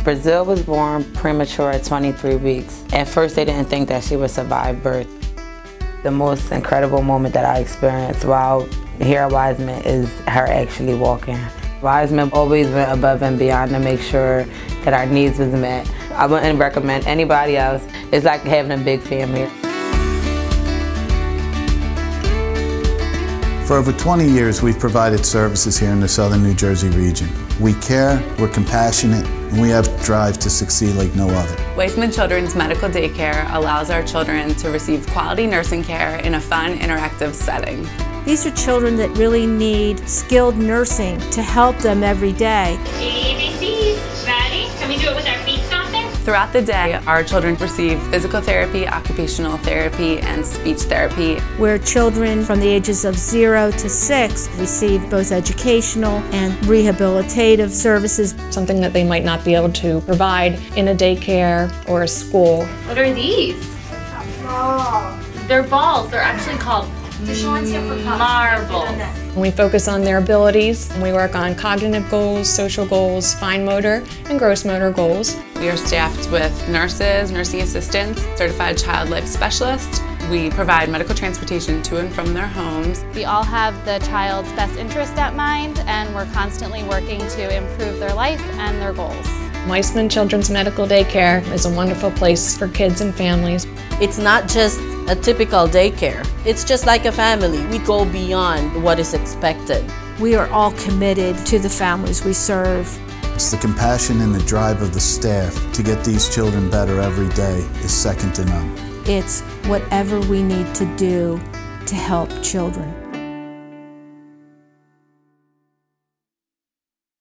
Brazil was born premature at 23 weeks. At first, they didn't think that she would survive birth. The most incredible moment that I experienced while here at Weisman is her actually walking. Weisman always went above and beyond to make sure that our needs was met. I wouldn't recommend anybody else. It's like having a big family. For over 20 years, we've provided services here in the southern New Jersey region. We care, we're compassionate, and we have drive to succeed like no other. Weisman Children's Medical Daycare allows our children to receive quality nursing care in a fun, interactive setting. These are children that really need skilled nursing to help them every day. ABCs, ready? Can we do it with our feet stomping? Throughout the day, our children receive physical therapy, occupational therapy, and speech therapy. Where children from the ages of 0 to 6 receive both educational and rehabilitative services. Something that they might not be able to provide in a daycare or a school. What are these? They're balls. They're actually called marbles. We focus on their abilities. We work on cognitive goals, social goals, fine motor, and gross motor goals. We are staffed with nurses, nursing assistants, certified child life specialists. We provide medical transportation to and from their homes. We all have the child's best interest at mind, and we're constantly working to improve their life and their goals. Weisman Children's Medical Daycare is a wonderful place for kids and families. It's not just a typical daycare. It's just like a family. We go beyond what is expected. We are all committed to the families we serve. It's the compassion and the drive of the staff to get these children better every day is second to none. It's whatever we need to do to help children.